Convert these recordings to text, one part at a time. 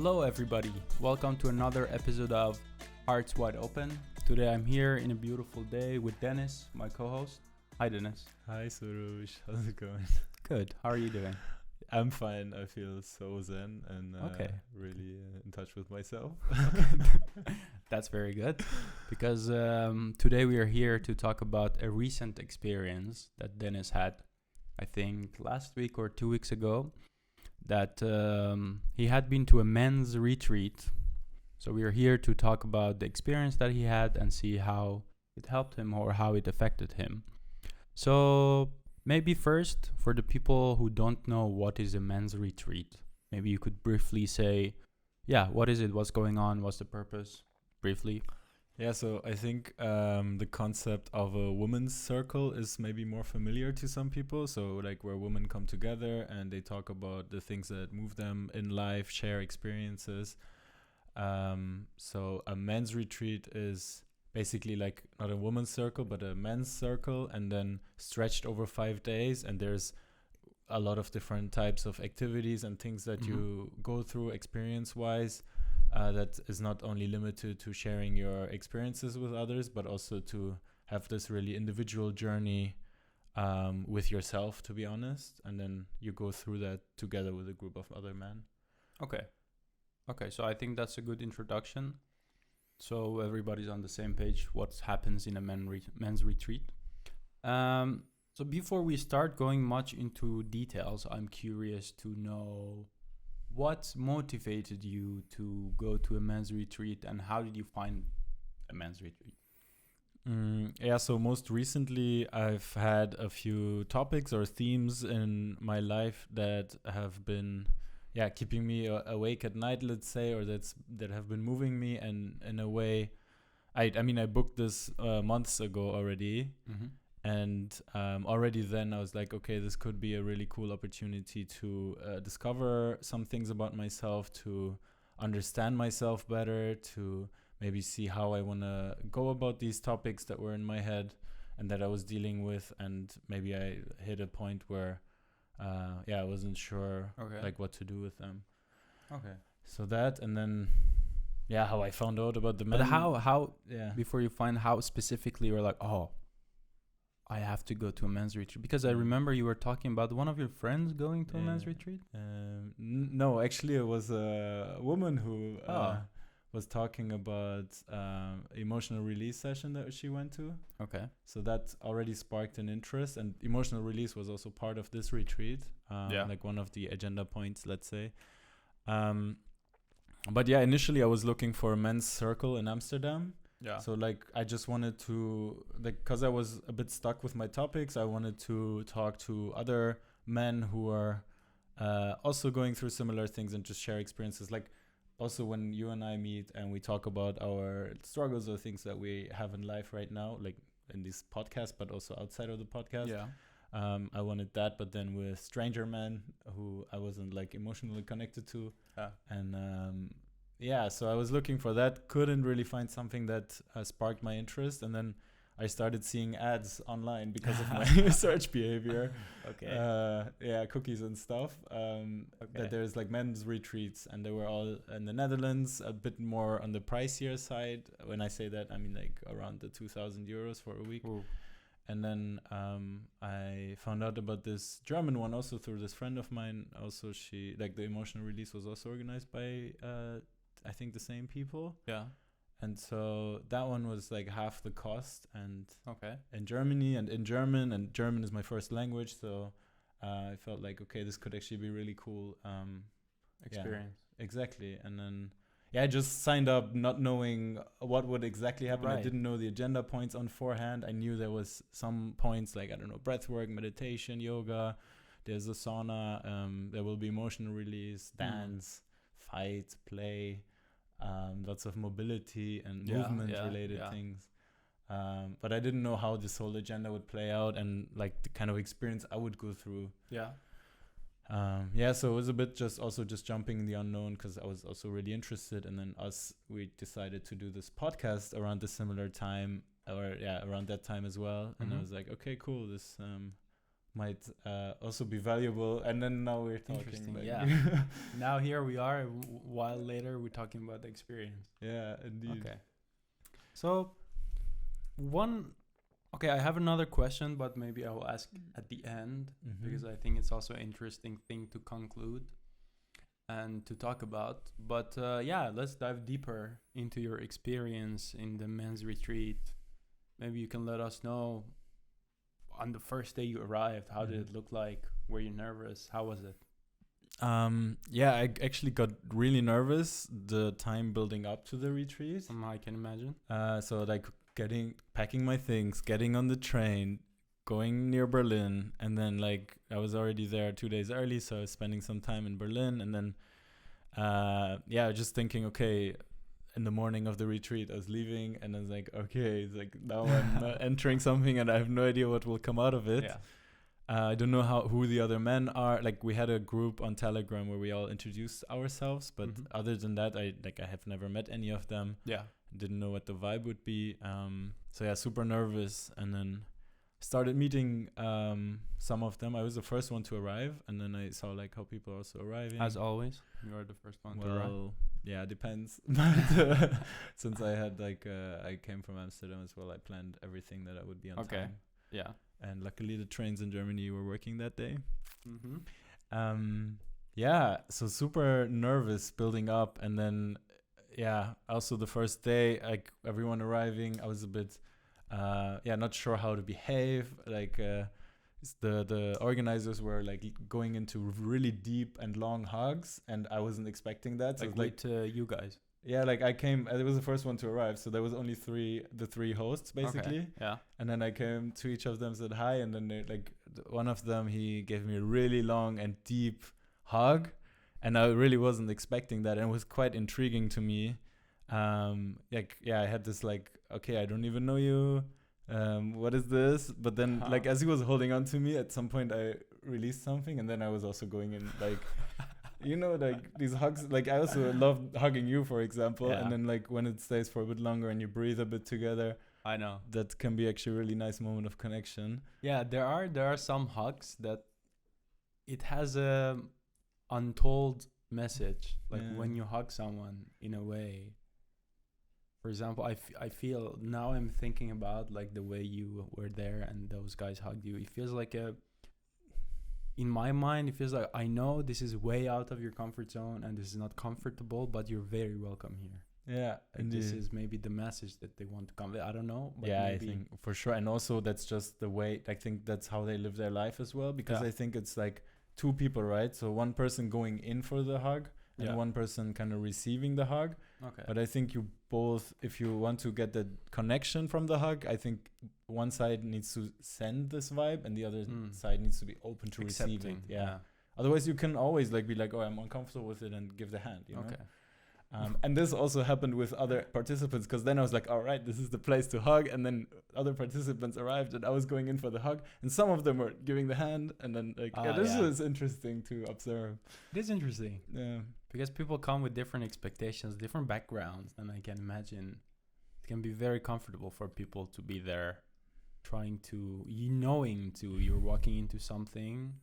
Hello, everybody. Welcome to another episode of Hearts Wide Open. Today I'm here in a beautiful day with Dennis, my co-host. Hi, Dennis. Hi, Soroosh. How's it going? Good. How are you doing? I'm fine. I feel so zen and Okay. really in touch with myself. That's very good because today we are here to talk about a recent experience that Dennis had, I think last week or 2 weeks ago, that he had been to a men's retreat. So we are here to talk about the experience that he had and see how it helped him or how it affected him. So maybe first, for the people who don't know what is a men's retreat, maybe you could briefly say, what is it? What's going on? What's the purpose? Briefly. Yeah, so I think the concept of a women's circle is maybe more familiar to some people. So like where women come together and they talk about the things that move them in life, share experiences. So a men's retreat is basically like not a woman's circle, but a men's circle, and then stretched over 5 days. And there's a lot of different types of activities and things that you go through experience-wise. That is not only limited to sharing your experiences with others, but also to have this really individual journey with yourself, to be honest. And then you go through that together with a group of other men. Okay, so I think that's a good introduction. So everybody's on the same page, what happens in a men's retreat. So before we start going much into details, I'm curious to know what motivated you to go to a men's retreat and how did you find a men's retreat? So most recently I've had a few topics or themes in my life that have been keeping me awake at night, let's say, or that have been moving me. And in a way, I booked this months ago already. And already then I was like, okay, this could be a really cool opportunity to discover some things about myself, to understand myself better, to maybe see how I want to go about these topics that were in my head and that I was dealing with. And maybe I hit a point where, I wasn't sure like what to do with them. Okay. So that, and then, how I found out about the men. But how before you find how specifically you're like, I have to go to a men's retreat, because I remember you were talking about one of your friends going to a men's retreat. No, actually, it was a woman who was talking about emotional release session that she went to. Okay. So that already sparked an interest, and emotional release was also part of this retreat, like one of the agenda points, let's say. But initially I was looking for a men's circle in Amsterdam. Yeah. So like I just wanted to, like, because I was a bit stuck with my topics, I wanted to talk to other men who are also going through similar things and just share experiences. Like also when you and I meet and we talk about our struggles or things that we have in life right now, like in this podcast, but also outside of the podcast. Yeah. I wanted that, but then with stranger men who I wasn't like emotionally connected to. Yeah. And so I was looking for that, couldn't really find something that sparked my interest, and then I started seeing ads online because of my search behavior. Okay. Cookies and stuff. That there's like men's retreats, and they were all in the Netherlands, a bit more on the pricier side. When I say that, I mean like around the 2,000 euros for a week. Ooh. And then I found out about this German one also through this friend of mine. Also, she, like, the emotional release was also organized by I think the same people. Yeah. And so that one was like half the cost, and in Germany and in German, and German is my first language, so I felt like, okay, this could actually be really cool experience. Yeah, exactly. And then I just signed up not knowing what would exactly happen. Right. I didn't know the agenda points on forehand. I knew there was some points like, I don't know, breathwork, meditation, yoga. There's a sauna. There will be emotional release, dance, fight, play. Lots of mobility and movement-related things. But I didn't know how this whole agenda would play out and like the kind of experience I would go through. Yeah. So it was a bit just jumping in the unknown because I was also really interested. And then we decided to do this podcast around the similar time, around that time as well. And I was like, okay, cool. This might also be valuable. And then now we're talking. Interesting, like yeah. Now here we are. A while later, we're talking about the experience. Yeah, indeed. Okay. So, okay, I have another question, but maybe I will ask at the end because I think it's also an interesting thing to conclude and to talk about. But yeah, let's dive deeper into your experience in the men's retreat. Maybe you can let us know on the first day you arrived, how did it look like? Were you nervous? How was it? Yeah, I actually got really nervous the time building up to the retreat. I can imagine. So like packing my things, getting on the train, going near Berlin, and then like I was already there 2 days early, so I was spending some time in Berlin, and then just thinking, okay, in the morning of the retreat I was leaving, and I was like, okay, it's like now I'm entering something and I have no idea what will come out of it. I don't know who the other men are. Like we had a group on Telegram where we all introduced ourselves, but other than that, I have never met any of them. Yeah, didn't know what the vibe would be. So yeah, super nervous, and then started meeting some of them. I was the first one to arrive, and then I saw like how people are also arriving. As always, you are the first one to arrive. Yeah, it depends. But since I had I came from Amsterdam as well, I planned everything that I would be on time. Yeah. And luckily the trains in Germany were working that day. Yeah, so super nervous building up, and then also the first day, like everyone arriving, I was a bit not sure how to behave. Like the organizers were like going into really deep and long hugs, and I wasn't expecting that. So like you guys. Yeah, like I was the first one to arrive, so there was only the three hosts basically. Okay. Yeah. And then I came to each of them, said hi, and then one of them, he gave me a really long and deep hug, and I really wasn't expecting that, and it was quite intriguing to me. I had this like, okay, I don't even know you. What is this? But then like as he was holding on to me, at some point I released something, and then I was also going in like. You know, like these hugs, like I also love hugging you, for example. And then like when it stays for a bit longer and you breathe a bit together, I know that can be actually a really nice moment of connection. Yeah, there are some hugs that it has a untold message. Like when you hug someone in a way, for example, I feel now I'm thinking about like the way you were there and those guys hugged you. It feels like in my mind, it feels like I know this is way out of your comfort zone and this is not comfortable, but you're very welcome here. Yeah, and this is maybe the message that they want to convey. I don't know. But I think for sure. And also that's just the way, I think that's how they live their life as well, because I think it's like two people, right? So one person going in for the hug and one person kind of receiving the hug. Okay. But I think you both, if you want to get the connection from the hug, I think one side needs to send this vibe and the other side needs to be open to receive it. Yeah. Otherwise you can always like be like, oh, I'm uncomfortable with it, and give the hand, you know? Okay. And this also happened with other participants, because then I was like, all right, this is the place to hug. And then other participants arrived and I was going in for the hug, and some of them were giving the hand, and then like, this is interesting to observe. It is interesting. Yeah. Because people come with different expectations, different backgrounds, and I can imagine it can be very comfortable for people to be there you're walking into something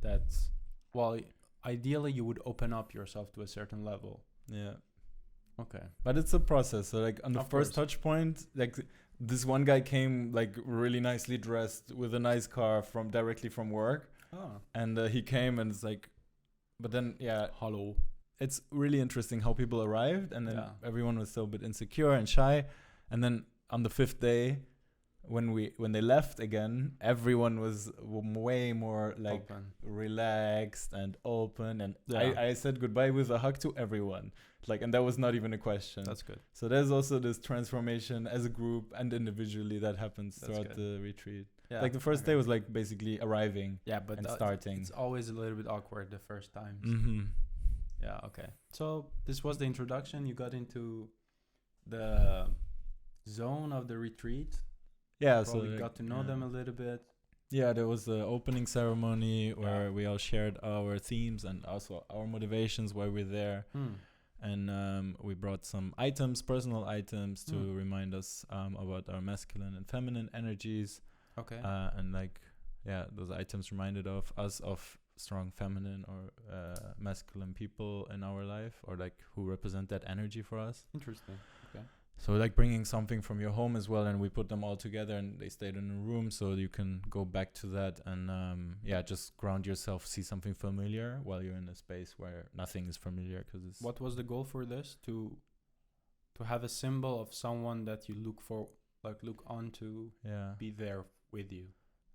that's, well, ideally you would open up yourself to a certain level. Yeah. Okay. But it's a process. So like on the first touch point, like this one guy came like really nicely dressed with a nice car directly from work. Oh. And he came and it's like, but then hello. It's really interesting how people arrived, and then everyone was still a bit insecure and shy. And then on the 5th day, when they left again, everyone was way more like relaxed and open, and I said goodbye with a hug to everyone, like, and that was not even a question. That's good. So there's also this transformation as a group and individually that happens throughout the retreat. Yeah, like the first day was like basically arriving and starting. It's always a little bit awkward the first times. Yeah, okay. So this was the introduction. You got into the zone of the retreat. Yeah, probably got to know them a little bit. Yeah, there was the opening ceremony where we all shared our themes and also our motivations why we're there. And we brought some personal items to remind us about our masculine and feminine energies. Okay. And like, those items reminded of us of strong feminine or masculine people in our life, or like who represent that energy for us. Interesting. Okay. So like bringing something from your home as well, and we put them all together, and they stayed in a room, so you can go back to that and just ground yourself, see something familiar while you're in a space where nothing is familiar. Because it's what was the goal for this? To have a symbol of someone that you look on to, be there with you.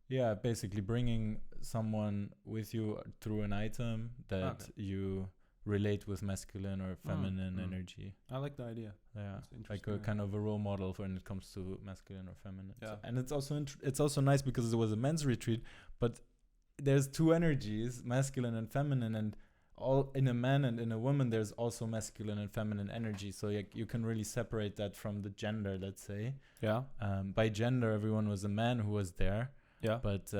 Yeah, basically bringing someone with you through an item that you relate with masculine or feminine energy. I like the idea. Yeah, like a kind of a role model when it comes to masculine or feminine. Yeah. So, and it's also nice because it was a men's retreat, but there's two energies, masculine and feminine, and all in a man and in a woman there's also masculine and feminine energy. So you can really separate that from the gender, let's say. Yeah. By gender, everyone was a man who was there. Yeah. But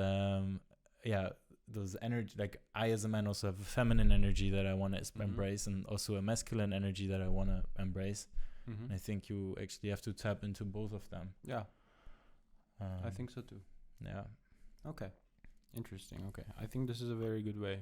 those energy, like I as a man also have a feminine energy that I want to embrace, and also a masculine energy that I want to embrace. And I think you actually have to tap into both of them. Yeah. I think so too. Yeah. Okay. Interesting. Okay. I think this is a very good way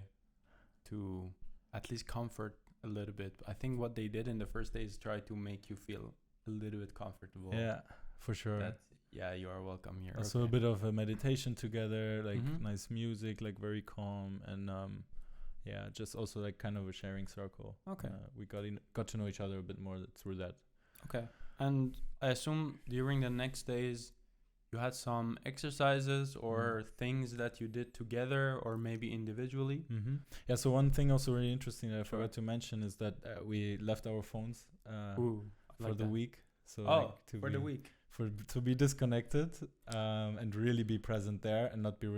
to at least comfort a little bit. I think what they did in the first day is try to make you feel a little bit comfortable. Yeah, for sure. You are welcome here. Also a bit of a meditation together, like nice music, like very calm, and just also like kind of a sharing circle. Okay. We got to know each other a bit more through that. Okay. And I assume during the next days you had some exercises or things that you did together or maybe individually. Yeah, so one thing also really interesting that I forgot to mention is that we left our phones for the week. So for the week. To be disconnected and really be present there and not be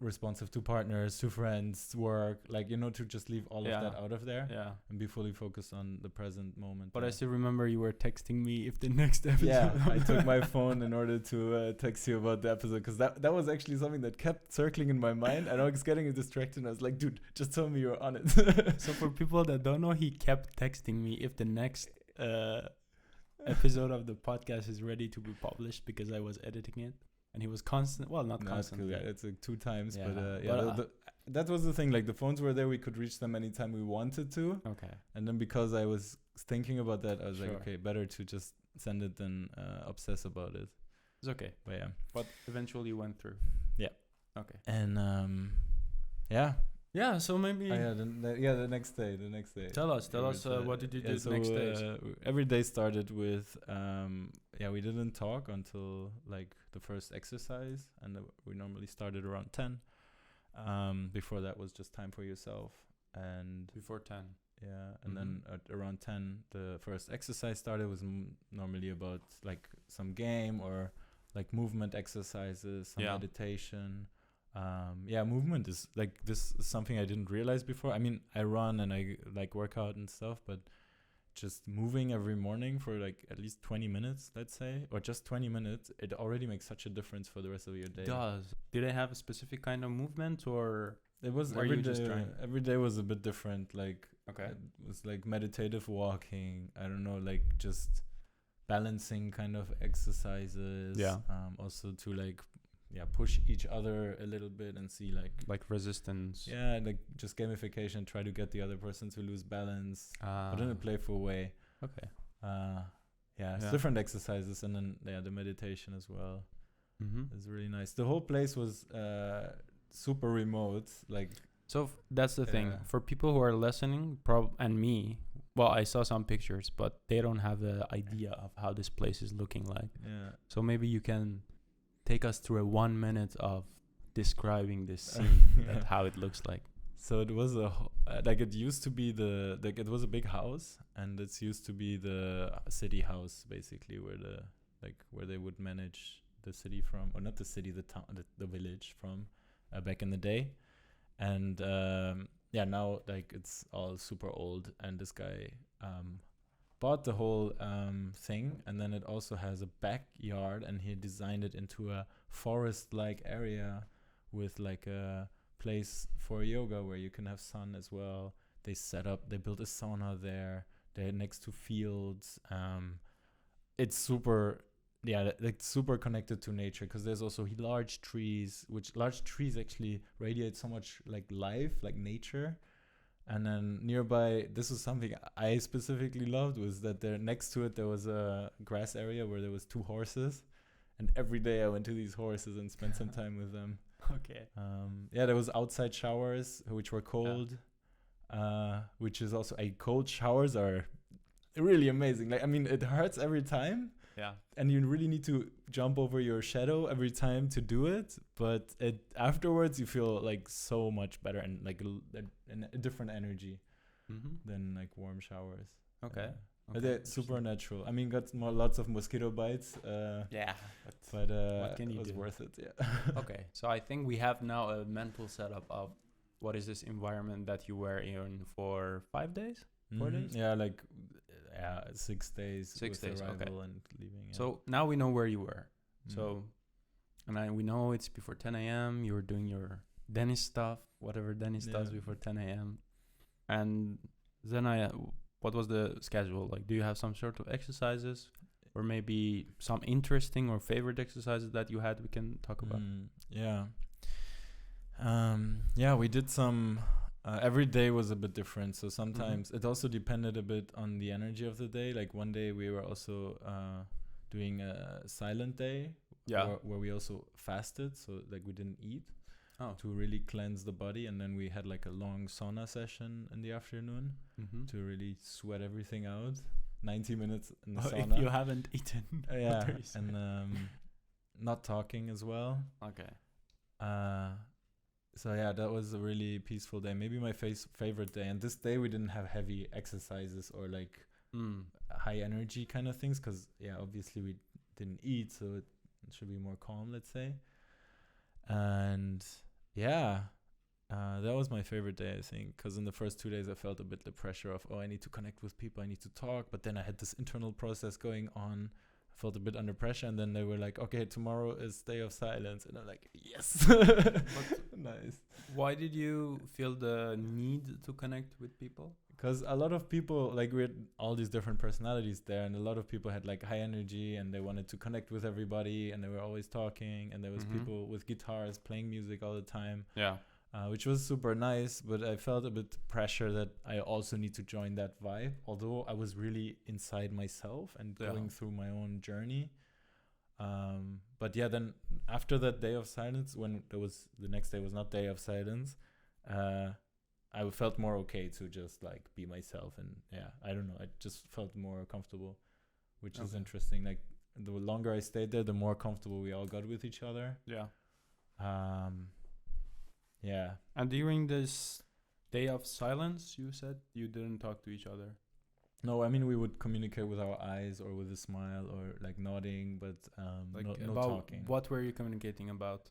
responsive to partners, to friends, work, to just leave all of that out of there and be fully focused on the present moment. But I still remember you were texting me if the next episode. Yeah, I took my phone in order to text you about the episode, because that was actually something that kept circling in my mind, and I was getting distracted, and I was like, dude, just tell me you're on it. So for people that don't know, he kept texting me if the next episode of the podcast is ready to be published, because I was editing it, and he was constant. Well, not constantly. Yeah, it's 2 times, but that was the thing. Like the phones were there; we could reach them anytime we wanted to. Okay. And then because I was thinking about that, I was like, okay, better to just send it than obsess about it. It's okay. But yeah. But eventually went through. Yeah. Okay. And yeah. Yeah, so maybe... the next day. Tell us, what did you do the next day? Every day started with, we didn't talk until like the first exercise, and we normally started around 10. Before that was just time for yourself. And before 10. Yeah, and then at around 10, the first exercise started. Was normally about like some game or like movement exercises, some meditation. Movement is like, this is something I didn't realize before. I mean, I run and I like work out and stuff, but just moving every morning for like at least 20 minutes, let's say, or just 20 minutes, it already makes such a difference for the rest of your day. It does. Did I have a specific kind of movement, or it was every day was a bit different. Like, it was like meditative walking. I don't know, like just balancing kind of exercises. Yeah. Also to like, push each other a little bit and see like resistance. Yeah, like just gamification, try to get the other person to lose balance, but in a playful way. Okay. It's different exercises, and then the meditation as well. It's really nice. The whole place was super remote. Like, so that's the thing for people who are listening, and me. Well, I saw some pictures, but they don't have an idea of how this place is looking like. Yeah. So maybe you can take us through a 1 minute of describing this scene, how it looks like. So it was it used to be it was a big house, and it's used to be the city house, basically, where they would manage the city from, or not the city, the town, the village from, back in the day. And now like it's all super old, and this guy bought the whole thing, and then it also has a backyard, and he designed it into a forest-like area with like a place for yoga where you can have sun as well. They built a sauna there. They're next to fields. It's super like super connected to nature, because there's also large trees, which large trees actually radiate so much like life, like nature. And then nearby, this is something I specifically loved, was that there next to it there was a grass area where there was 2 horses, and every day I went to these horses and spent some time with them. Okay. There was outside showers which were cold, which is also cold showers are really amazing. Like, I mean, it hurts every time. Yeah. And you really need to jump over your shadow every time to do it, but afterwards you feel like so much better and like a different energy than like warm showers. Okay. But they're super natural. I mean, got lots of mosquito bites. Yeah. But what can you it was do? worth it. Yeah. Okay. So I think we have now a mental setup of what is this environment that you were in for 5 days? 4 days? Yeah, like 6 days. 6 days, arrival and leaving. Yeah. So now we know where you were. So, and we know it's before 10 a.m. You were doing your Dennis stuff, whatever Dennis does before 10 a.m. And then what was the schedule? Like, do you have some sort of exercises, or maybe some interesting or favorite exercises that you had we can talk about? We did some. Every day was a bit different, so sometimes it also depended a bit on the energy of the day. Like one day we were also doing a silent day, where we also fasted, so like we didn't eat to really cleanse the body, and then we had like a long sauna session in the afternoon to really sweat everything out. 90 minutes in the sauna. If you haven't eaten, and not talking as well. Okay. So that was a really peaceful day. Maybe my favorite day. And this day we didn't have heavy exercises or like high energy kind of things, because obviously we didn't eat, so it should be more calm, let's say. And that was my favorite day, I think, because in the first 2 days I felt a bit the pressure of, I need to connect with people, I need to talk, but then I had this internal process going on. Felt a bit under pressure, and then they were like, okay, tomorrow is day of silence, and I'm like, yes. Nice. Why did you feel the need to connect with people? Because a lot of people, like, we had all these different personalities there, and a lot of people had like high energy, and they wanted to connect with everybody, and they were always talking, and there was people with guitars playing music all the time, which was super nice. But I felt a bit pressure that I also need to join that vibe, although I was really inside myself and going through my own journey. But then after that day of silence, when the next day was not day of silence, I felt more okay to just like be myself, and I don't know, I just felt more comfortable, which is interesting. Like the longer I stayed there, the more comfortable we all got with each other. And during this day of silence, you said you didn't talk to each other. No, I mean, we would communicate with our eyes or with a smile or like nodding, but no talking. What were you communicating about?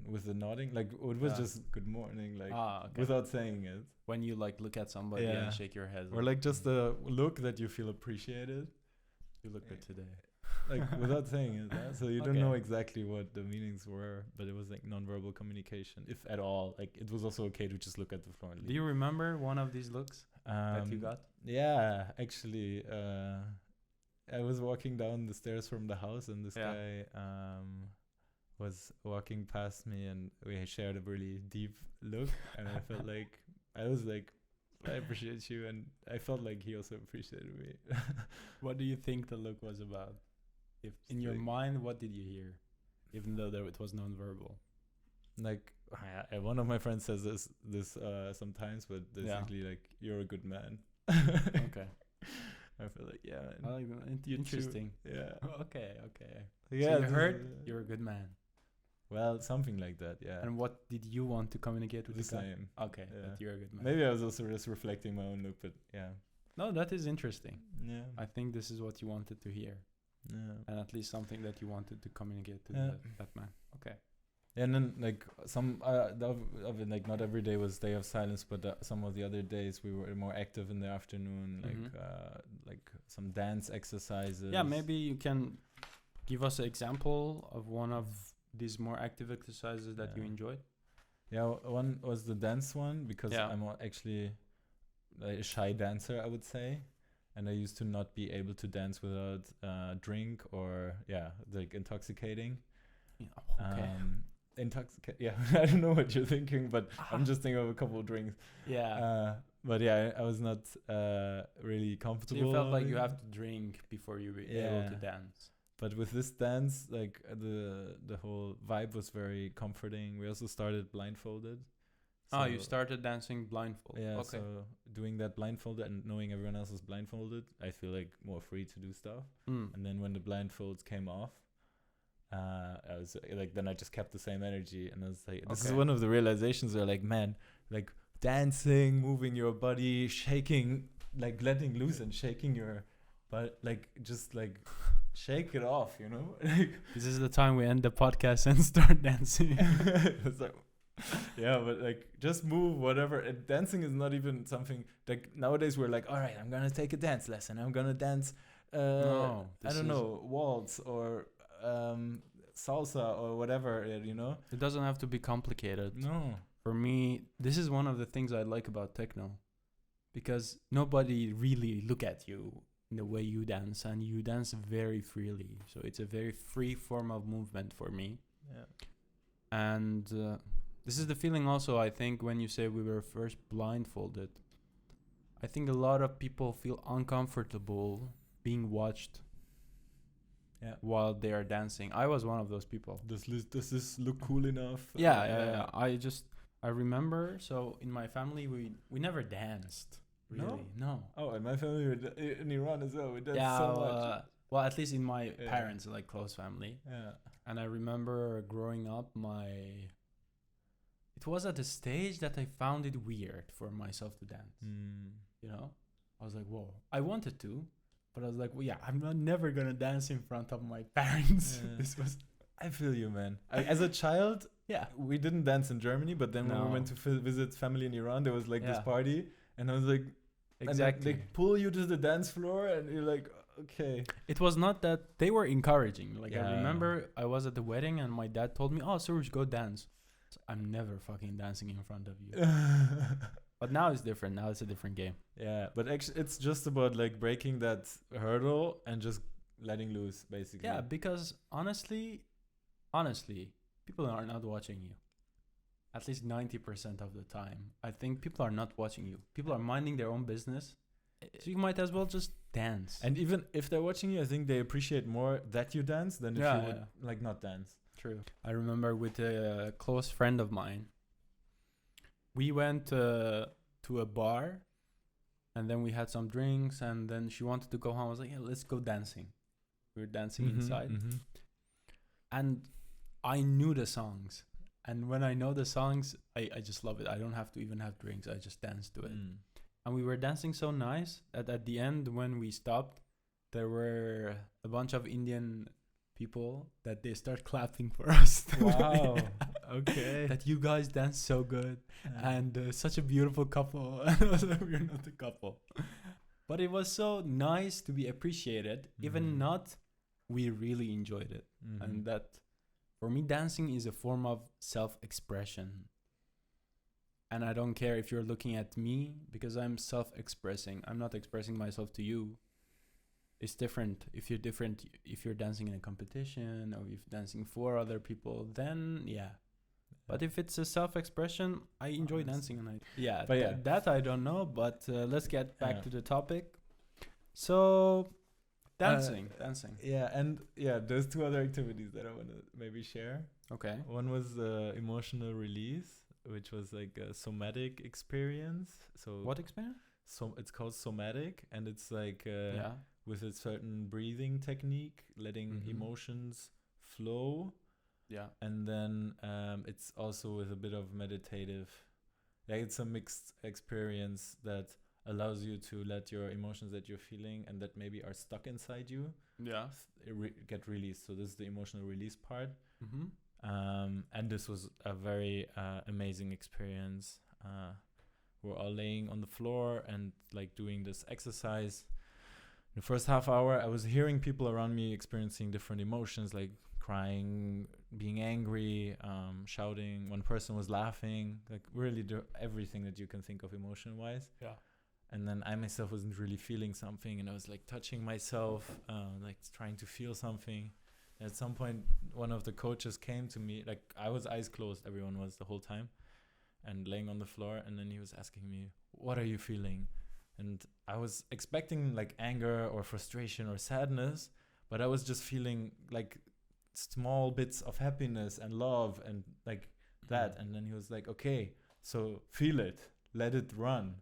With the nodding, like it was just good morning, like without saying it. When you like look at somebody and shake your head, or like just a look that you feel appreciated. You look good today, like without saying it. So you don't know exactly what the meanings were, but it was like nonverbal communication, if at all. Like it was also okay to just look at the floor and leave. Do you remember one of these looks that you got? Yeah, actually, I was walking down the stairs from the house, and this guy was walking past me, and we shared a really deep look, and I felt like I was like, I appreciate you, and I felt like he also appreciated me. What do you think the look was about? If in your mind, what did you hear, even though it was non-verbal? Like one of my friends says this sometimes, but basically like, you're a good man. Okay. I feel like I like that. Interesting. Yeah. Okay. Yeah. So you heard you're a good man. Well, something like that, yeah. And what did you want to communicate with the guy? same? Okay, that you're a good man. Maybe I was also just reflecting my own look, but No, that is interesting. Yeah. I think this is what you wanted to hear. Yeah. And at least something that you wanted to communicate to that man. Okay. And then like some like not every day was day of silence, but some of the other days we were more active in the afternoon, like some dance exercises. Yeah, maybe you can give us an example of one of these more active exercises that you enjoyed. Yeah, one was the dance one, because I'm actually a shy dancer, I would say. and I used to not be able to dance without drink or like intoxicating. Okay. Yeah, I don't know what you're thinking, but I'm just thinking of a couple of drinks. Yeah. But yeah, I was not really comfortable. So you felt like you have to drink before you were able to dance. But with this dance, like the whole vibe was very comforting. We also started blindfolded. So you started dancing blindfolded. Yeah, okay. so doing that blindfolded and knowing everyone else is blindfolded, I feel like more free to do stuff. And then when the blindfolds came off, I was like, then I just kept the same energy, and I was like, this is one of the realizations where, like, man, like dancing, moving your body, shaking, like letting loose and shaking your, but like just like shake it off, you know. This is the time we end the podcast and start dancing. It's like, yeah, but like just move whatever. And dancing is not even something like nowadays we're like, all right, I'm gonna take a dance lesson. I'm gonna dance. I don't know, waltz or salsa or whatever, you know. It doesn't have to be complicated. No. For me, this is one of the things I like about techno, because nobody really look at you in the way you dance, and you dance very freely. So it's a very free form of movement for me. Yeah. And this is the feeling also, I think, when you say we were first blindfolded. I think a lot of people feel uncomfortable being watched while they are dancing. I was one of those people. Does this look cool enough? Yeah. I remember, so in my family, we never danced. Really? No. Oh, in my family, in Iran as well, we danced so much. Well, at least in my parents, like close family. Yeah. And I remember growing up, it was at a stage that I found it weird for myself to dance. You know? I was like, whoa. I wanted to, but I was like, well, yeah, I'm never going to dance in front of my parents. I feel you, man. As a child, we didn't dance in Germany, but then when we went to visit family in Iran, there was like this party, and I was like, exactly. And they pull you to the dance floor, and you're like, okay. It was not that they were encouraging. Like, I remember I was at the wedding, and my dad told me, oh, Soroosh, go dance. So I'm never fucking dancing in front of you. But now it's different. Now it's a different game. Yeah, but actually, it's just about like breaking that hurdle and just letting loose, basically. Yeah, because honestly, people are not watching you. At least 90% of the time. I think people are not watching you. People are minding their own business. So you might as well just dance. And even if they're watching you, I think they appreciate more that you dance than if you would like not dance. True. I remember with a close friend of mine, we went to a bar, and then we had some drinks, and then she wanted to go home. I was like, yeah, let's go dancing. We were dancing inside. And I knew the songs. And when I know the songs, I just love it. I don't have to even have drinks. I just dance to it. And we were dancing so nice that at the end, when we stopped, there were a bunch of Indian people that they start clapping for us. Wow. Okay. That you guys dance so good. And such a beautiful couple. And I was like, we're not a couple. But it was so nice to be appreciated. Even not, we really enjoyed it. And that, for me, dancing is a form of self-expression. And I don't care if you're looking at me, because I'm self-expressing. I'm not expressing myself to you. It's different. If you're dancing in a competition or if you're dancing for other people, then But if it's a self-expression, I enjoy dancing. And that I don't know. But let's get back to the topic. So... Dancing. Yeah, and there's two other activities that I want to maybe share. Okay. One was emotional release, which was like a somatic experience. So what experience? So it's called somatic, and it's like with a certain breathing technique, letting emotions flow. Yeah. And then it's also with a bit of meditative. Like it's a mixed experience that allows you to let your emotions that you're feeling and that maybe are stuck inside you get released. So this is the emotional release part. And this was a very amazing experience. We're all laying on the floor and like doing this exercise. The first half hour, I was hearing people around me experiencing different emotions, like crying, being angry, shouting. One person was laughing, like really everything that you can think of emotion-wise. Yeah. And then I myself wasn't really feeling something, and I was like touching myself, like trying to feel something. At some point, one of the coaches came to me, like I was eyes closed, everyone was the whole time, and laying on the floor. And then he was asking me, "What are you feeling?" And I was expecting like anger or frustration or sadness, but I was just feeling like small bits of happiness and love and like that. And then he was like, "Okay, so feel it, let it run."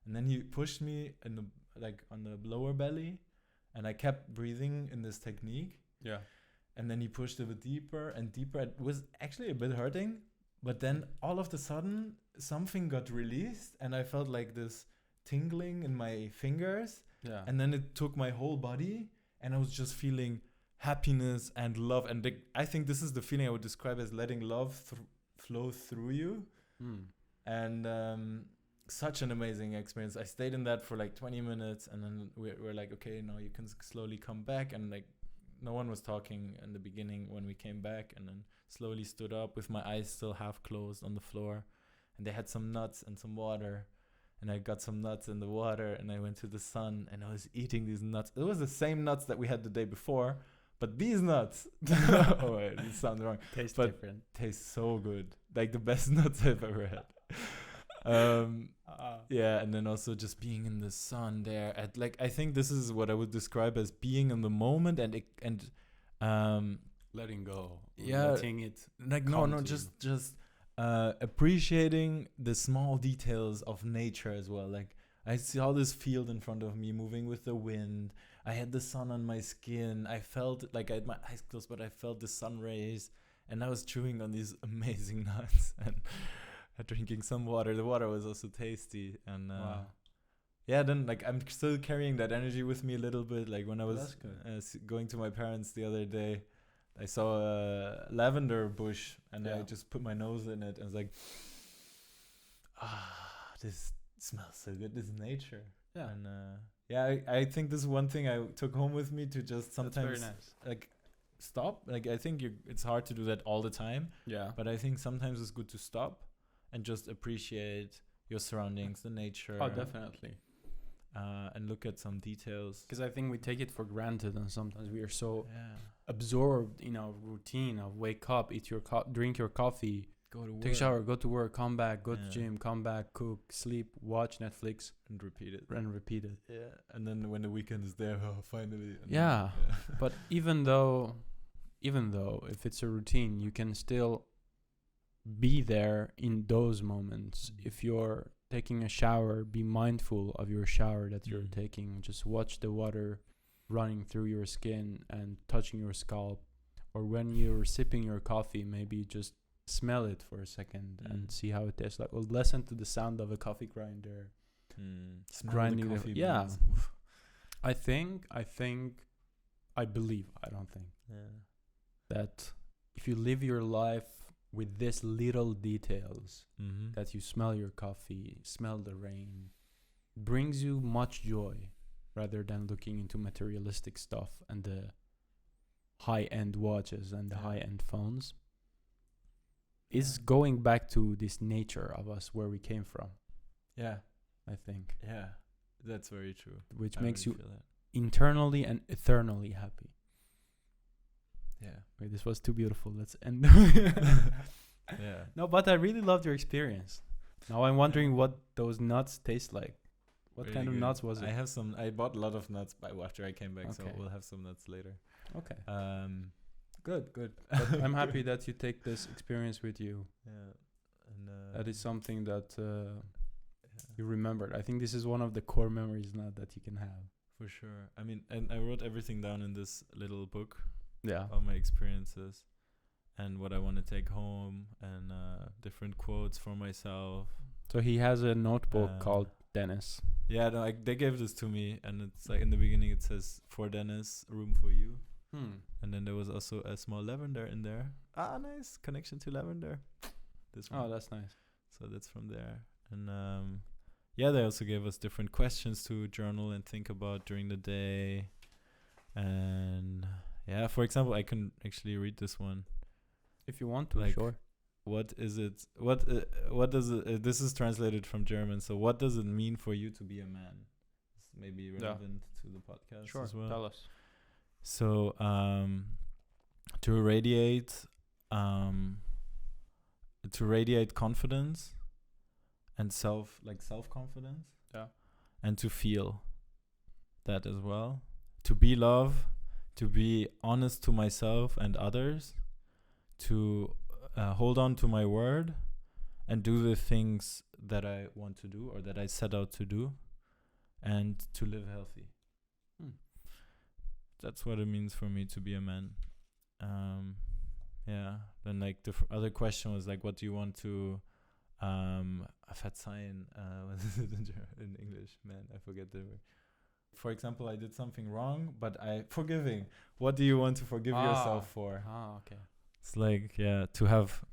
And then he pushed me in the like on the lower belly, and I kept breathing in this technique. Yeah. And then he pushed a bit deeper and deeper. It was actually a bit hurting, but then all of a sudden something got released, and I felt like this tingling in my fingers. Yeah. And then it took my whole body, and I was just feeling happiness and love. And I think this is the feeling I would describe as letting love flow through you. And such an amazing experience. I stayed in that for like 20 minutes, and then we're like, okay, now you can slowly come back. And like no one was talking in the beginning when we came back, and then slowly stood up with my eyes still half closed on the floor. And they had some nuts and some water, and I got some nuts in the water, and I went to the sun, and I was eating these nuts. It was the same nuts that we had the day before, but these nuts, oh wait, this sounds wrong. Tastes different. Taste so good. Like the best nuts I've ever had. Yeah, and then also just being in the sun there at like, I think this is what I would describe as being in the moment and letting go. Yeah, letting it like just appreciating the small details of nature as well. Like I saw this field in front of me moving with the wind. I had the sun on my skin. I felt like I had my eyes closed, but I felt the sun rays, and I was chewing on these amazing nuts and drinking some water. The water was also tasty, and wow. Yeah, then like I'm still carrying that energy with me a little bit. Like when I was going to my parents the other day, I saw a lavender bush, and I just put my nose in it and was like, this smells so good. This is nature. Yeah. And I think this is one thing I took home with me to just sometimes like stop. Like I think it's hard to do that all the time. Yeah. But I think sometimes it's good to stop and just appreciate your surroundings, the nature. Oh, definitely. And look at some details. Because I think we take it for granted, and sometimes we are so absorbed in our routine of wake up, eat your drink your coffee, go to work, take a shower, go to work, come back, go to gym, come back, cook, sleep, watch Netflix, and repeat it. Yeah. And then when the weekend is there, finally. Yeah. But even though if it's a routine, you can still be there in those moments. If you're taking a shower, be mindful of your shower that you're taking. Just watch the water running through your skin and touching your scalp. Or when you're sipping your coffee, maybe just smell it for a second and see how it tastes like. Or listen to the sound of a coffee grinder. Grinding the coffee beans. I don't think that if you live your life with these little details, that you smell your coffee, smell the rain, brings you much joy rather than looking into materialistic stuff and the high-end watches and the high-end phones. It's going back to this nature of us where we came from. Yeah, I think. Yeah, that's very true. Which makes you internally and eternally happy. Yeah. Wait, this was too beautiful. Let's end. Yeah. No, but I really loved your experience. Now I'm wondering what those nuts taste like. What really kind of nuts was it? I bought a lot of nuts after I came back, so we'll have some nuts later. Okay. Good. But I'm happy that you take this experience with you. Yeah. And that is something that you remembered. I think this is one of the core memories now that you can have. For sure. I mean, and I wrote everything down in this little book. Yeah. All my experiences and what I want to take home, and different quotes for myself. So he has a notebook called Dennis. Yeah, no, they gave this to me, and it's like in the beginning it says, "For Dennis, room for you." And then there was also a small lavender in there. Nice connection to lavender. This one. Oh, that's nice. So that's from there. And they also gave us different questions to journal and think about during the day. And yeah, for example, I can actually read this one. If you want to, like, sure. what is it? What does it? This is translated from German. So what does it mean for you to be a man? It's maybe relevant to the podcast as well. Tell us. So to radiate confidence and self confidence. Yeah. And to feel that as well. To be love, to be honest to myself and others, to hold on to my word and do the things that I want to do or that I set out to do, and to live healthy. That's what it means for me to be a man. Then like the other question was like, what do you want to verzeihen? What is it in English? Man, I forget the word. For example, I did something wrong, but forgiving. What do you want to forgive yourself for? Okay. It's like, to have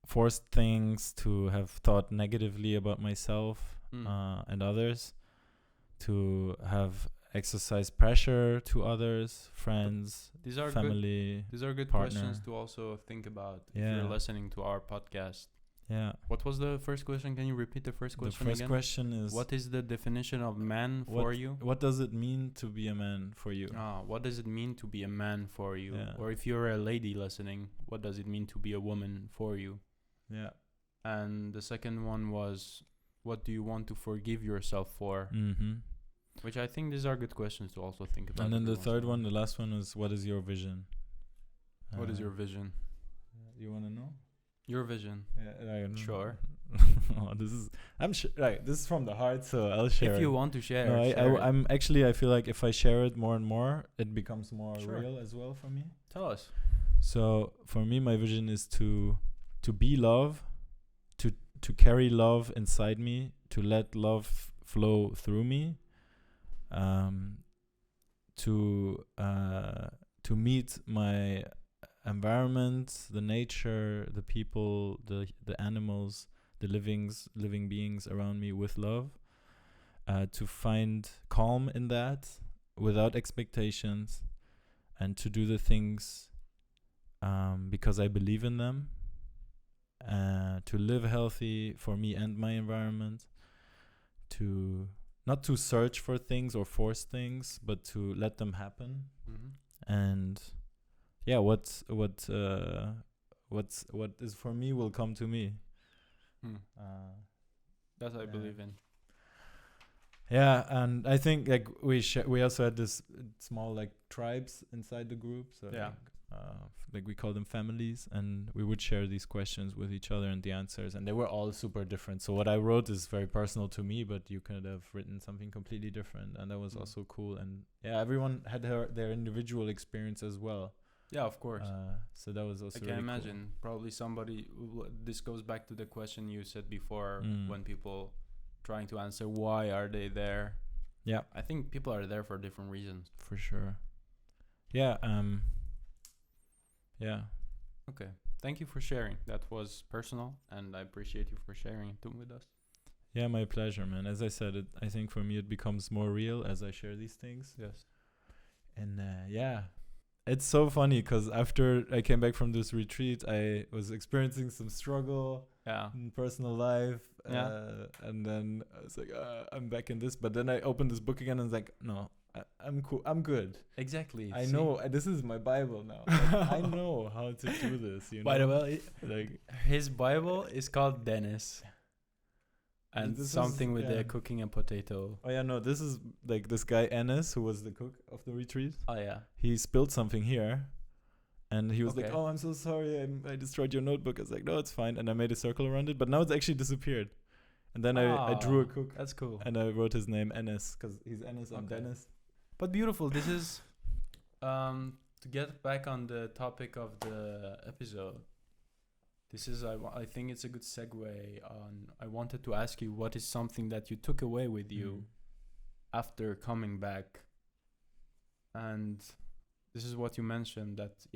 forced things, to have thought negatively about myself and others, to have exercised pressure to others, friends, family. These are good partner. Questions to also think about if you're listening to our podcast. Yeah. What was the first question? Can you repeat the first question again? The first question is... What is the definition of man for you? What does it mean to be a man for you? What does it mean to be a man for you? Yeah. Or if you're a lady listening, what does it mean to be a woman for you? Yeah. And the second one was, what do you want to forgive yourself for? Mm-hmm. Which I think these are good questions to also think about. And then the third one, the last one, was, what is your vision? What is your vision? You want to know? Your vision. Yeah, sure. I'm sure. Right, this is from the heart, so I'll share. If you want to share. No, I'm actually. I feel like if I share it more and more, it becomes more real as well for me. Tell us. So for me, my vision is to be love, to carry love inside me, to let love flow through me, to meet my environment, the nature, the people, the animals, the living beings around me with love, to find calm in that without expectations, and to do the things because I believe in them, to live healthy for me and my environment, to not to search for things or force things, but to let them happen. And what is for me will come to me. That I believe in. Yeah, and I think like we also had this small like tribes inside the group. So like we call them families, and we would share these questions with each other and the answers, and they were all super different. So what I wrote is very personal to me, but you could have written something completely different, and that was also cool. And everyone had their individual experience as well. Yeah, of course. So that was also I can imagine probably somebody. This goes back to the question you said before, when people trying to answer why are they there. Yeah, I think people are there for different reasons. For sure. Yeah. Yeah. Okay. Thank you for sharing. That was personal, and I appreciate you for sharing it with us. Yeah, my pleasure, man. As I said, I think for me it becomes more real as I share these things. Yes. And it's so funny because after I came back from this retreat, I was experiencing some struggle in personal life. And then I was like, I'm back in this. But then I opened this book again and was like, no, I'm cool. I'm good. Exactly. I know. This is my Bible now. Like, I know how to do this. You know? By the way, his Bible is called Dennis. And something with the cooking a potato. Oh yeah, no, this is like this guy Enes, who was the cook of the retreat. Oh yeah. He spilled something here, and he was like, "Oh, I'm so sorry, I destroyed your notebook." I was like, "No, it's fine," and I made a circle around it, but now it's actually disappeared. And then I drew a cook. That's cool. And I wrote his name Enes because he's Enes. I'm Dennis. But beautiful. This is to get back on the topic of the episode. This is, I think it's a good segue on, I wanted to ask you, what is something that you took away with you after coming back? And this is what you mentioned that,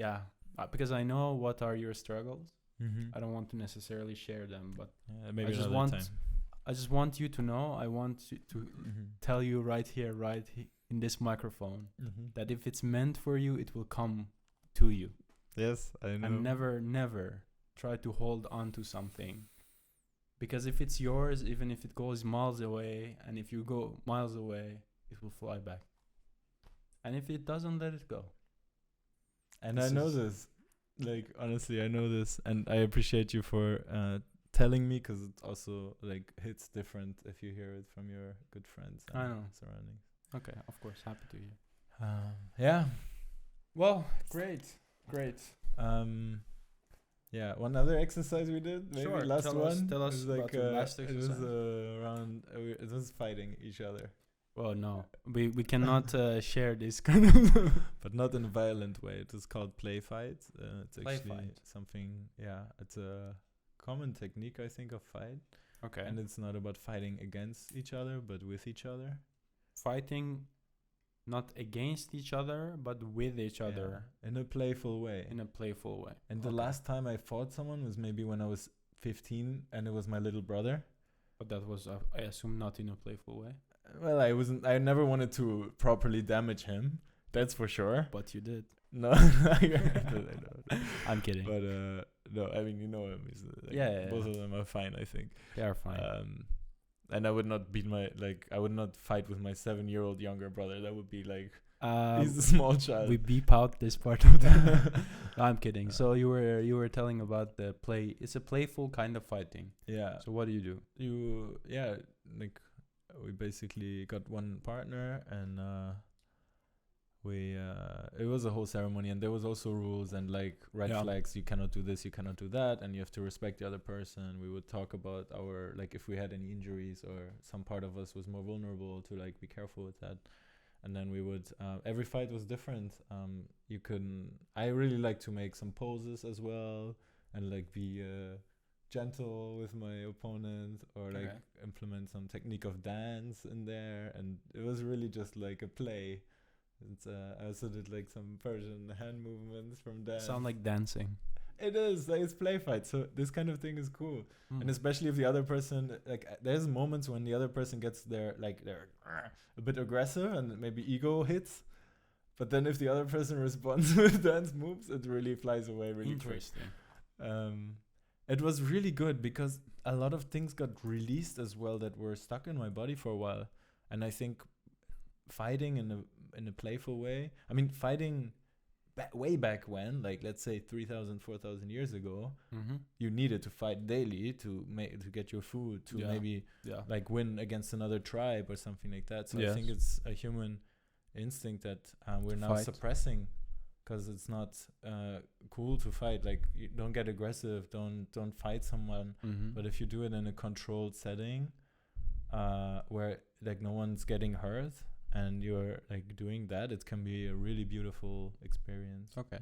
because I know what are your struggles. I don't want to necessarily share them, but maybe I just want you to know, I want to tell you right here, in this microphone, that if it's meant for you, it will come to you. Yes, I know. And never try to hold on to something. Because if it's yours, even if it goes miles away, and if you go miles away, it will fly back. And if it doesn't, let it go. And I know this. Like, honestly, I know this. And I appreciate you for telling me, because it also, like, hits different if you hear it from your good friends and surroundings. Okay, of course. Happy to hear. Yeah. Well, great. Yeah, one other exercise we did, maybe Sure, tell us about the last exercise. It was fighting each other. Well, no, we cannot share this kind of, but not in a violent way. It is called play fight. It's play actually fight. something. Yeah, it's a common technique, I think, of fight. Okay. And it's not about fighting against each other, but with each other. Fighting, not against each other, but with each other. In a playful way. And the last time I fought someone was maybe when I was 15, and it was my little brother. But that was, I assume, not in a playful way. Well, I never wanted to properly damage him. That's for sure. But you did. No, I'm kidding. But no, I mean, you know him. He's, like, both of them are fine, I think. They are fine. And I would not I would not fight with my 7-year-old younger brother. That would be like, he's a small child. We beep out this part of that. No, I'm kidding. So you were telling about the play. It's a playful kind of fighting. Yeah. So what do you do? Like, we basically got one partner, and it was a whole ceremony, and there was also rules and like red flags. You cannot do this, you cannot do that, and you have to respect the other person. We would talk about our, like, if we had any injuries or some part of us was more vulnerable, to like be careful with that. And then we would every fight was different. I really like to make some poses as well, and like be gentle with my opponent, or like implement some technique of dance in there. And it was really just like a play. I also did like some Persian hand movements from dance. Sound like dancing. It is, like, it's play fight, so this kind of thing is cool. And especially if the other person, like, there's moments when the other person gets they're a bit aggressive and maybe ego hits, but then if the other person responds with dance moves, it really flies away really Interesting. quick. It was really good because a lot of things got released as well that were stuck in my body for a while. And I think fighting in a playful way, I mean, fighting way back when, like, let's say 3,000, 4,000 years ago, you needed to fight daily to get your food, to maybe like win against another tribe or something like that. So I think it's a human instinct that we're now suppressing, because it's not cool to fight. Like, you don't get aggressive, don't fight someone. But if you do it in a controlled setting, where like no one's getting hurt, and you're like doing that, it can be a really beautiful experience. Okay.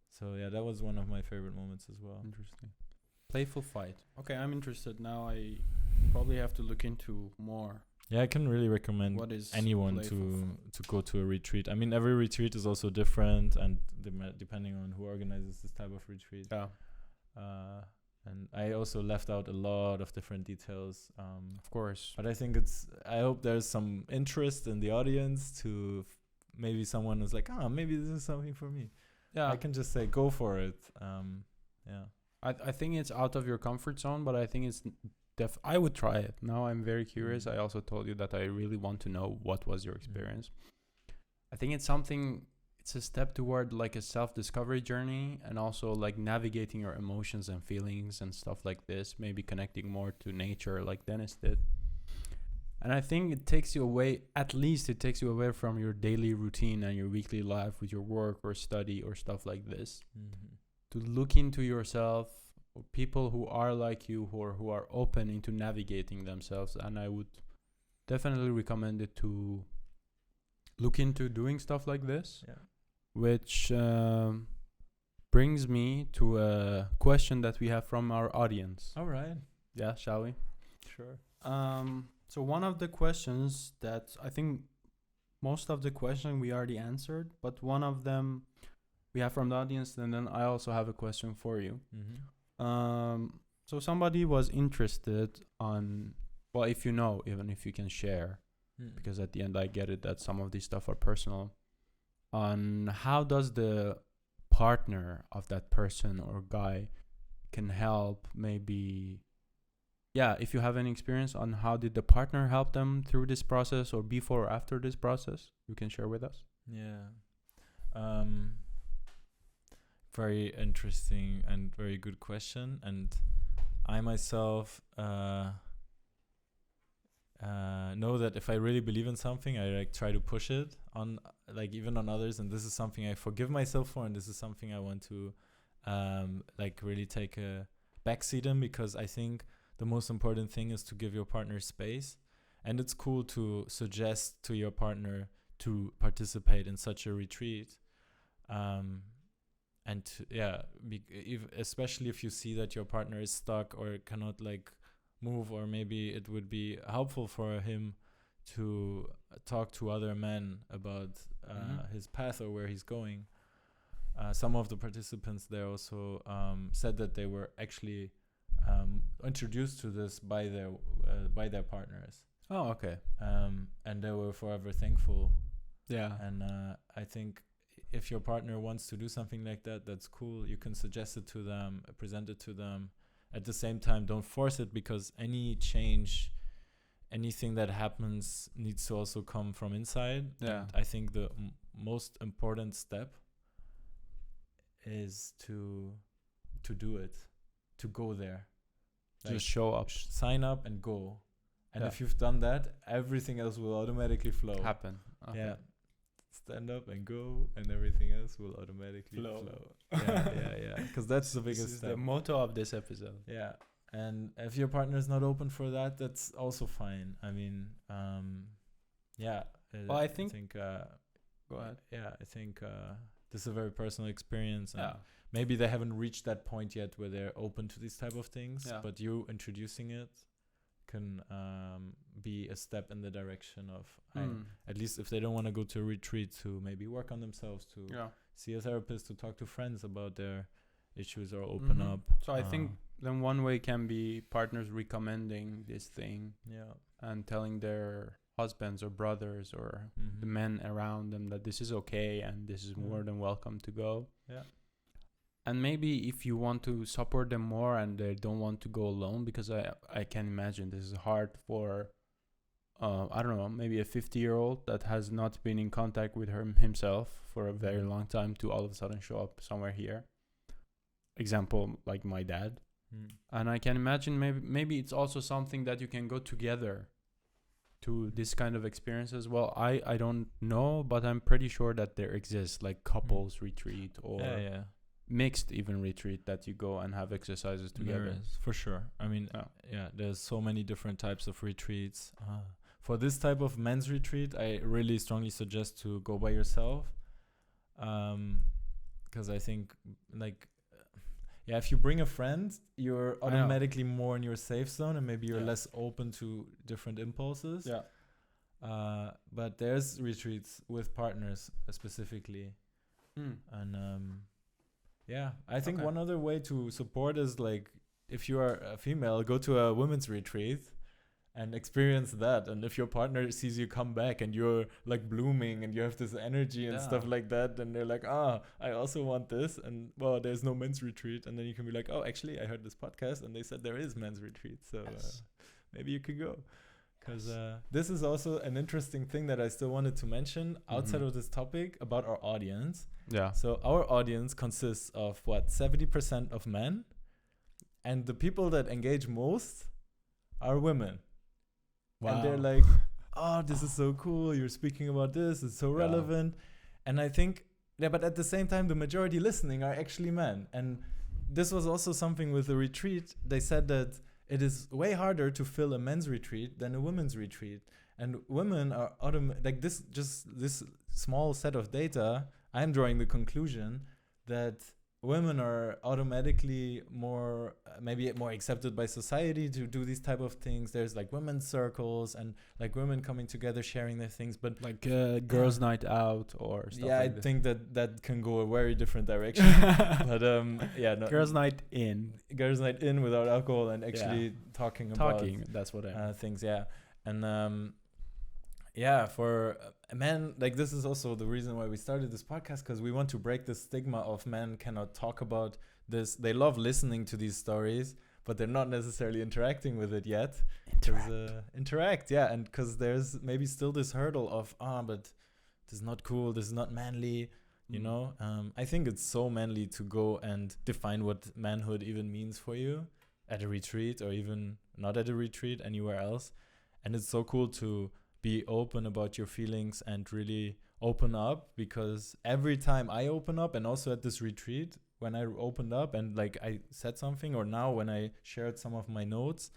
So yeah, that was one of my favorite moments as well. Interesting. Playful fight. Okay, I'm interested now. I probably have to look into more. Yeah, I can really recommend anyone to go to a retreat. I mean, every retreat is also different, and depending on who organizes this type of retreat. Yeah. And I also left out a lot of different details. Of course. But I think I hope there's some interest in the audience to maybe someone is like, maybe this is something for me. Yeah. I can just say, go for it. Yeah. I think it's out of your comfort zone, but I think it's I would try it. Now I'm very curious. I also told you that I really want to know what was your experience. I think it's a step toward like a self-discovery journey, and also like navigating your emotions and feelings and stuff like this, maybe connecting more to nature like Dennis did. And I think it takes you away from your daily routine and your weekly life with your work or study or stuff like this, to look into yourself, or people who are like you, who are open into navigating themselves. And I would definitely recommend it to look into doing stuff like this. Yeah. Which brings me to a question that we have from our audience. All right. Yeah, shall we? Sure. So one of the questions that I think most of the question we already answered, but one of them we have from the audience, and then I also have a question for you. So somebody was interested on, well, if you know, even if you can share, because at the end I get it that some of these stuff are personal, on how does the partner of that person or guy can help maybe. Yeah, if you have any experience on how did the partner help them through this process or before or after this process, you can share with us. Yeah. Very interesting and very good question. And I myself know that if I really believe in something, I like try to push it on, like even on others. And this is something I forgive myself for, and this is something I want to like really take a backseat in, because I think the most important thing is to give your partner space. And it's cool to suggest to your partner to participate in such a retreat. And especially if you see that your partner is stuck or cannot like move, or maybe it would be helpful for him to talk to other men about his path or where he's going. Some of the participants there also said that they were actually introduced to this by their partners. Oh, okay. And they were forever thankful. Yeah. And I think if your partner wants to do something like that, that's cool. You can suggest it to them, present it to them. At the same time, don't force it, because any change, anything that happens needs to also come from inside. Yeah. And I think the most important step is to do it, to go there. Just like show up. Sign up and go. And if you've done that, everything else will automatically flow. Happen. Okay. Yeah. Stand up and go, and everything else will automatically flow. Yeah. Because that's the biggest step. The motto of this episode. Yeah. And if your partner is not open for that, that's also fine. I mean, yeah. Well, I think go ahead. Yeah, I think this is a very personal experience. And maybe they haven't reached that point yet where they're open to these type of things. Yeah. But you introducing it can be a step in the direction of at least if they don't want to go to a retreat, to maybe work on themselves, to see a therapist, to talk to friends about their issues or open up. So I think then one way can be partners recommending this thing and telling their husbands or brothers or the men around them that this is okay and this is more than welcome to go. Yeah. And maybe if you want to support them more and they don't want to go alone, because I can imagine this is hard for, I don't know, maybe a 50-year-old that has not been in contact with himself for a very long time to all of a sudden show up somewhere here. Example, like my dad. And I can imagine maybe it's also something that you can go together to this kind of experience as well. I don't know, but I'm pretty sure that there exists like couples retreat or mixed even retreat that you go and have exercises together. There is, for sure. I mean, there's so many different types of retreats. For this type of men's retreat, I really strongly suggest to go by yourself, because I think like if you bring a friend, you're automatically more in your safe zone, and maybe you're less open to different impulses. But there's retreats with partners specifically. And I think one other way to support is like, if you are a female, go to a women's retreat and experience that. And if your partner sees you come back and you're like blooming and you have this energy and stuff like that, then they're like, I also want this. And well, there's no men's retreat. And then you can be like, oh, actually, I heard this podcast and they said there is men's retreat. So maybe you could go. Because this is also an interesting thing that I still wanted to mention outside of this topic about our audience. Yeah. So our audience consists of 70% of men, and the people that engage most are women. Wow. And they're like, oh, this is so cool. You're speaking about this. It's so relevant. And I think, but at the same time, the majority listening are actually men. And this was also something with the retreat. They said that it is way harder to fill a men's retreat than a women's retreat. And women are this small set of data, I'm drawing the conclusion that women are automatically more, maybe more accepted by society to do these type of things. There's like women's circles and like women coming together, sharing their things, but like girls' night out or stuff. Yeah, like I think that can go a very different direction. But girls' night in without alcohol and actually talking. That's what I things. Yeah, and yeah, for men, like this is also the reason why we started this podcast, because we want to break the stigma of men cannot talk about this. They love listening to these stories, but they're not necessarily interacting with it yet. Interact, yeah, and because there's maybe still this hurdle of but this is not cool, this is not manly, you know. I think it's so manly to go and define what manhood even means for you at a retreat, or even not at a retreat, anywhere else. And it's so cool to be open about your feelings and really open up, because every time I open up, and also at this retreat when I opened up and like I said something, or now when I shared some of my notes,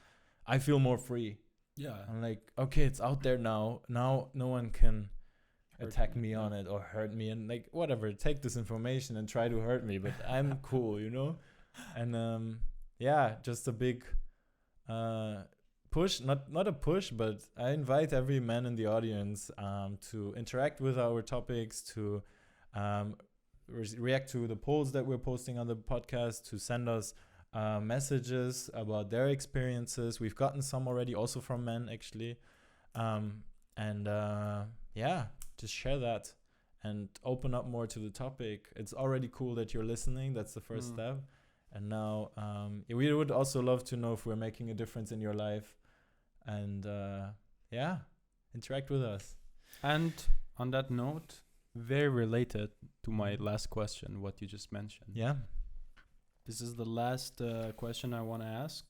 I feel more free. Yeah. I'm like, okay, it's out there now no one can attack me on it or hurt me, and like whatever, take this information and try to hurt me, but I'm cool, you know. And yeah, just a big push, not a push, but I invite every man in the audience to interact with our topics, to react to the polls that we're posting on the podcast, to send us messages about their experiences. We've gotten some already, also from men actually. Yeah, just share that and open up more to the topic. It's already cool that you're listening. That's the first step. And now we would also love to know if we're making a difference in your life. And yeah, interact with us. And on that note, very related to my last question, what you just mentioned. Yeah. This is the last question I want to ask.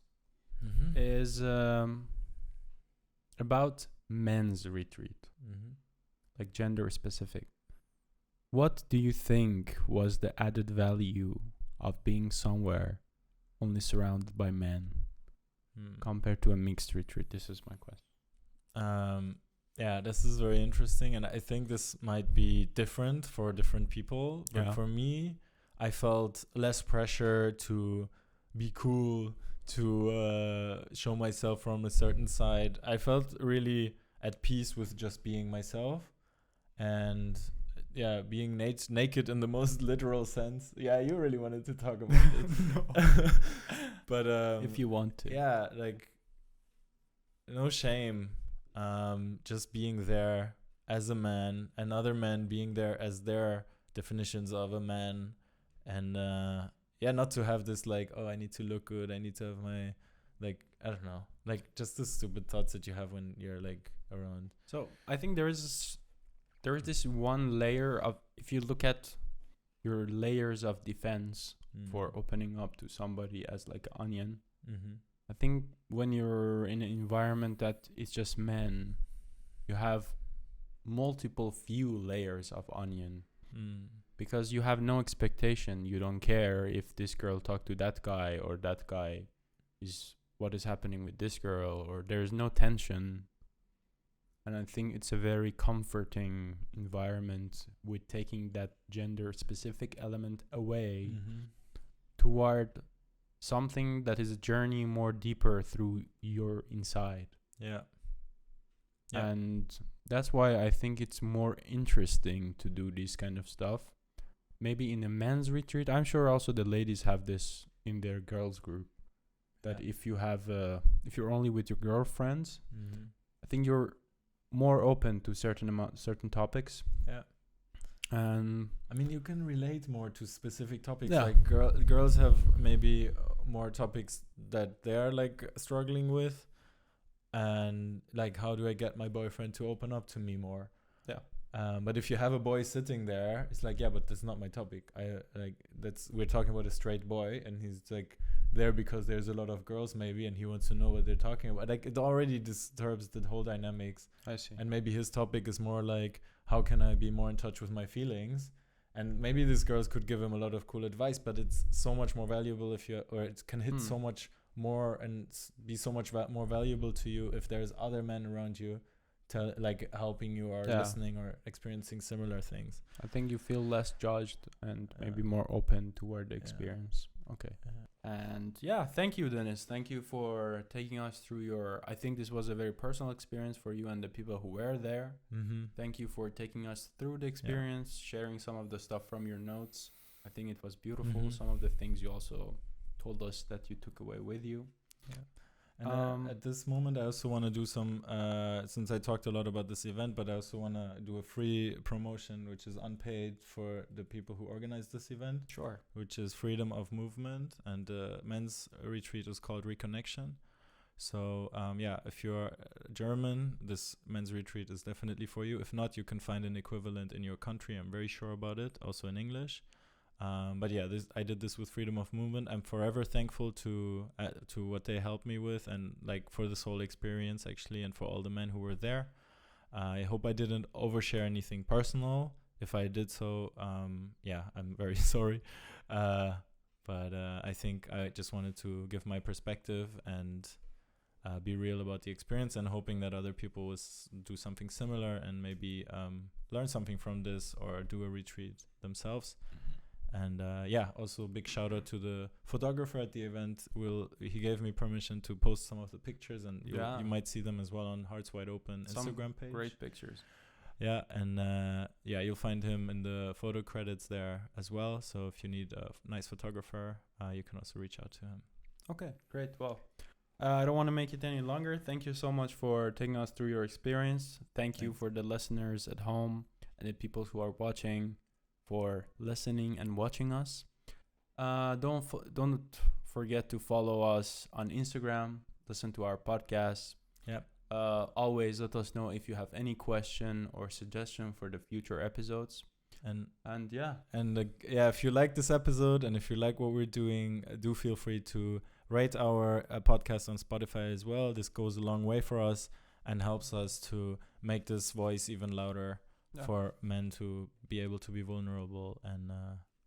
Mm-hmm. Is about men's retreat, like gender specific. What do you think was the added value of being somewhere only surrounded by men compared to a mixed retreat? This is my question. Yeah, this is very interesting, and I think this might be different for different people. But for me, I felt less pressure to be cool, to show myself from a certain side. I felt really at peace with just being myself, and yeah, being naked in the most literal sense. Yeah, you really wanted to talk about it. But if you want to. Yeah, like no shame. Just being there as a man, and other men being there as their definitions of a man. And yeah, not to have this like, oh, I need to look good, I need to have my, like, I don't know, like just the stupid thoughts that you have when you're like around. So I think there is this one layer of, if you look at your layers of defense for opening up to somebody as like an onion, I think when you're in an environment that is just men, you have multiple few layers of onion. Because you have no expectation. You don't care if this girl talked to that guy, or that guy is what is happening with this girl, or there's no tension. And I think it's a very comforting environment with taking that gender specific element away toward something that is a journey more deeper through your inside. Yeah. And that's why I think it's more interesting to do this kind of stuff. Maybe in a men's retreat, I'm sure also the ladies have this in their girls group, that if you have if you're only with your girlfriends, I think you're more open to certain topics. Yeah. And I mean, you can relate more to specific topics. Yeah. Like girls have maybe more topics that they're like struggling with, and like, how do I get my boyfriend to open up to me more? Yeah. But if you have a boy sitting there, it's like, yeah, but that's not my topic. We're talking about a straight boy, and he's like there because there's a lot of girls maybe, and he wants to know what they're talking about. Like, it already disturbs the whole dynamics. I see. And maybe his topic is more like, how can I be more in touch with my feelings? And maybe these girls could give him a lot of cool advice, but it's so much more valuable it can hit so much more and be so much more valuable to you if there's other men around you like helping you or listening or experiencing similar things. I think you feel less judged and maybe more open toward the experience. Okay. And thank you, Dennis. Thank you for taking us through I think this was a very personal experience for you and the people who were there. Thank you for taking us through the experience, sharing some of the stuff from your notes. I think it was beautiful. Some of the things you also told us that you took away with you. And at this moment, I also want to do some, since I talked a lot about this event, but I also want to do a free promotion, which is unpaid for the people who organize this event. Sure. Which is freedom of movement. And the men's retreat is called Reconnection. So, if you're German, this men's retreat is definitely for you. If not, you can find an equivalent in your country. I'm very sure about it, also in English. I did this with freedom of movement. I'm forever thankful to what they helped me with, and like for this whole experience actually, and for all the men who were there. I hope I didn't overshare anything personal. If I did so, I'm very sorry. But I think I just wanted to give my perspective and be real about the experience, and hoping that other people will do something similar and maybe learn something from this or do a retreat themselves. And also big shout out to the photographer at the event. He gave me permission to post some of the pictures, and you might see them as well on Hearts Wide Open Instagram page. Great pictures. Yeah, and you'll find him in the photo credits there as well. So if you need a nice photographer, you can also reach out to him. Okay, great. Well, I don't want to make it any longer. Thank you so much for taking us through your experience. Thanks you for the listeners at home and the people who are watching for listening and watching us. Don't forget to follow us on Instagram. Listen to our podcast. Yep. Always let us know if you have any question or suggestion for the future episodes. If you like this episode and if you like what we're doing, do feel free to rate our podcast on Spotify as well. This goes a long way for us and helps us to make this voice even louder for men to be able to be vulnerable and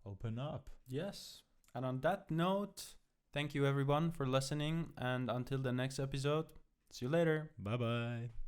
open up. Yes. And on that note, thank you everyone for listening. And until the next episode, see you later. Bye-bye.